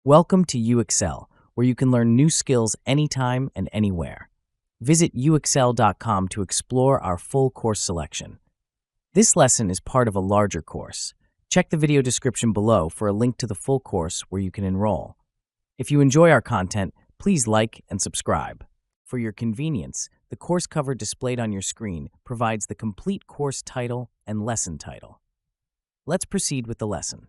Welcome to UXL, where you can learn new skills anytime and anywhere. Visit uxl.com to explore our full course selection. This lesson is part of a larger course. Check the video description below for a link to the full course where you can enroll. If you enjoy our content, please like and subscribe. For your convenience, the course cover displayed on your screen provides the complete course title and lesson title. Let's proceed with the lesson.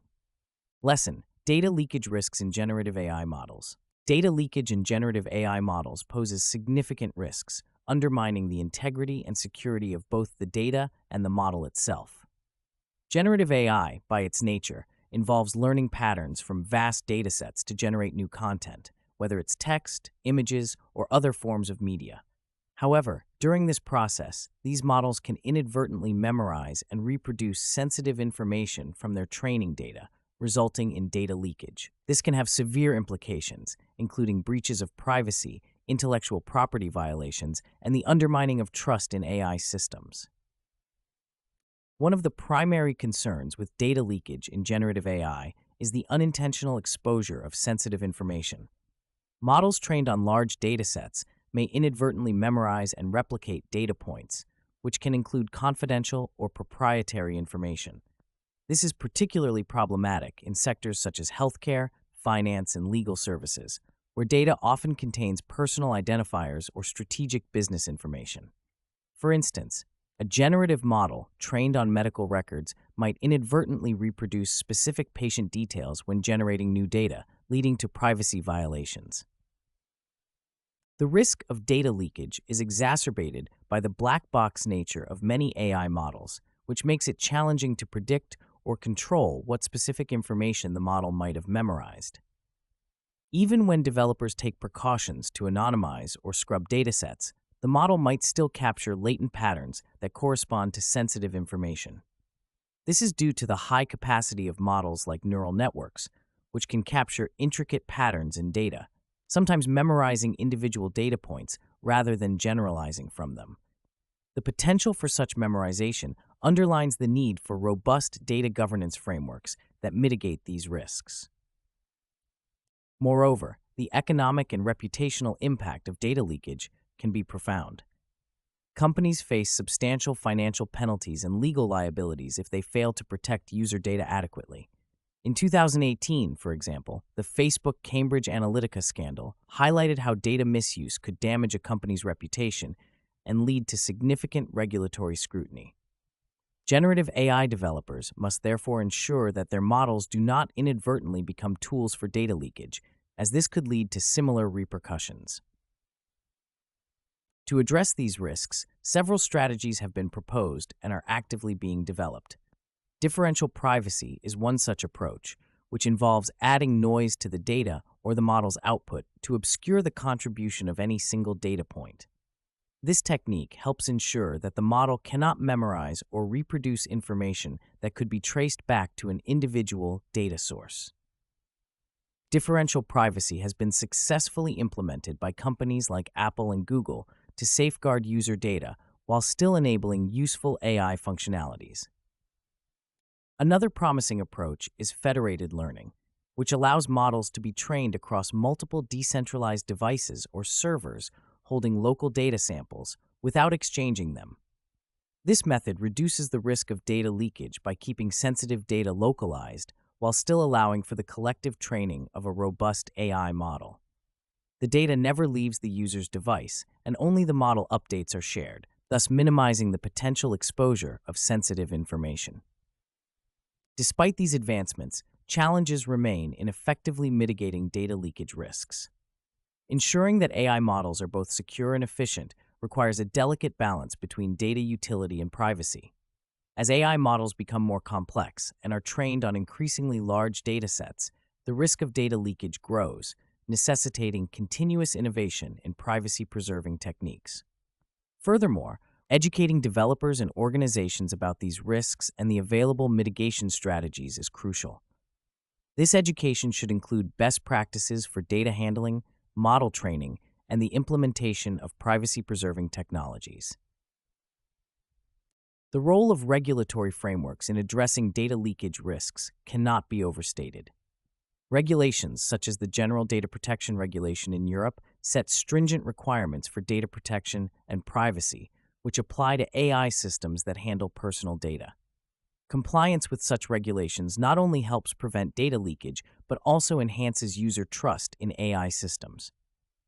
Lesson: Data leakage risks in generative AI models. Data leakage in generative AI models poses significant risks, undermining the integrity and security of both the data and the model itself. Generative AI, by its nature, involves learning patterns from vast datasets to generate new content, whether it's text, images, or other forms of media. However, during this process, these models can inadvertently memorize and reproduce sensitive information from their training data, resulting in data leakage. This can have severe implications, including breaches of privacy, intellectual property violations, and the undermining of trust in AI systems. One of the primary concerns with data leakage in generative AI is the unintentional exposure of sensitive information. Models trained on large datasets may inadvertently memorize and replicate data points, which can include confidential or proprietary information. This is particularly problematic in sectors such as healthcare, finance, and legal services, where data often contains personal identifiers or strategic business information. For instance, a generative model trained on medical records might inadvertently reproduce specific patient details when generating new data, leading to privacy violations. The risk of data leakage is exacerbated by the black box nature of many AI models, which makes it challenging to predict or control what specific information the model might have memorized. Even when developers take precautions to anonymize or scrub datasets, the model might still capture latent patterns that correspond to sensitive information. This is due to the high capacity of models like neural networks, which can capture intricate patterns in data, sometimes memorizing individual data points rather than generalizing from them. The potential for such memorization underlines the need for robust data governance frameworks that mitigate these risks. Moreover, the economic and reputational impact of data leakage can be profound. Companies face substantial financial penalties and legal liabilities if they fail to protect user data adequately. In 2018, for example, the Facebook Cambridge Analytica scandal highlighted how data misuse could damage a company's reputation and lead to significant regulatory scrutiny. Generative AI developers must therefore ensure that their models do not inadvertently become tools for data leakage, as this could lead to similar repercussions. To address these risks, several strategies have been proposed and are actively being developed. Differential privacy is one such approach, which involves adding noise to the data or the model's output to obscure the contribution of any single data point. This technique helps ensure that the model cannot memorize or reproduce information that could be traced back to an individual data source. Differential privacy has been successfully implemented by companies like Apple and Google to safeguard user data while still enabling useful AI functionalities. Another promising approach is federated learning, which allows models to be trained across multiple decentralized devices or servers holding local data samples without exchanging them. This method reduces the risk of data leakage by keeping sensitive data localized while still allowing for the collective training of a robust AI model. The data never leaves the user's device, and only the model updates are shared, thus minimizing the potential exposure of sensitive information. Despite these advancements, challenges remain in effectively mitigating data leakage risks. Ensuring that AI models are both secure and efficient requires a delicate balance between data utility and privacy. As AI models become more complex and are trained on increasingly large datasets, the risk of data leakage grows, necessitating continuous innovation in privacy-preserving techniques. Furthermore, educating developers and organizations about these risks and the available mitigation strategies is crucial. This education should include best practices for data handling, model training, and the implementation of privacy-preserving technologies. The role of regulatory frameworks in addressing data leakage risks cannot be overstated. Regulations, such as the General Data Protection Regulation in Europe, set stringent requirements for data protection and privacy, which apply to AI systems that handle personal data. Compliance with such regulations not only helps prevent data leakage, but also enhances user trust in AI systems.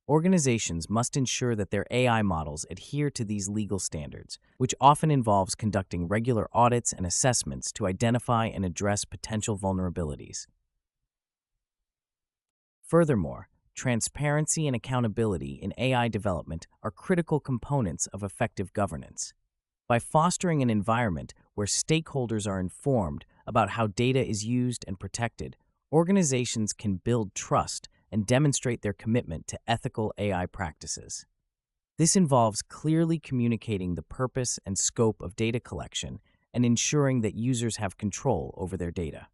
Organizations must ensure that their AI models adhere to these legal standards, which often involves conducting regular audits and assessments to identify and address potential vulnerabilities. Furthermore, transparency and accountability in AI development are critical components of effective governance. By fostering an environment where stakeholders are informed about how data is used and protected, organizations can build trust and demonstrate their commitment to ethical AI practices. This involves clearly communicating the purpose and scope of data collection and ensuring that users have control over their data.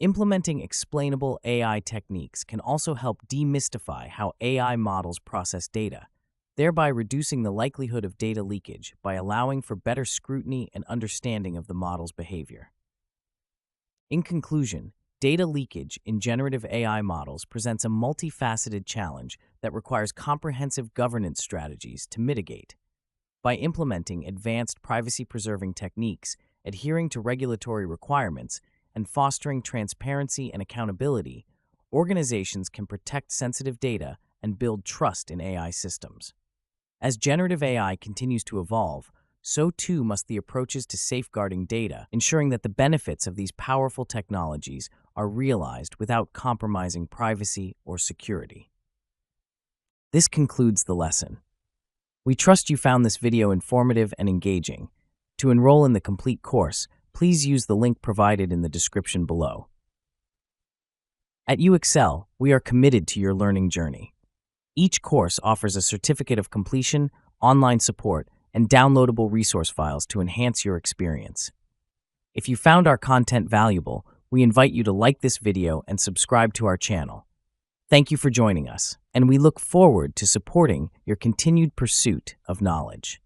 Implementing explainable AI techniques can also help demystify how AI models process data, thereby reducing the likelihood of data leakage by allowing for better scrutiny and understanding of the model's behavior. In conclusion, data leakage in generative AI models presents a multifaceted challenge that requires comprehensive governance strategies to mitigate. By implementing advanced privacy-preserving techniques, adhering to regulatory requirements, and fostering transparency and accountability, organizations can protect sensitive data and build trust in AI systems. As generative AI continues to evolve, so too must the approaches to safeguarding data, ensuring that the benefits of these powerful technologies are realized without compromising privacy or security. This concludes the lesson. We trust you found this video informative and engaging. To enroll in the complete course, please use the link provided in the description below. At UXL, we are committed to your learning journey. Each course offers a certificate of completion, online support, and downloadable resource files to enhance your experience. If you found our content valuable, we invite you to like this video and subscribe to our channel. Thank you for joining us, and we look forward to supporting your continued pursuit of knowledge.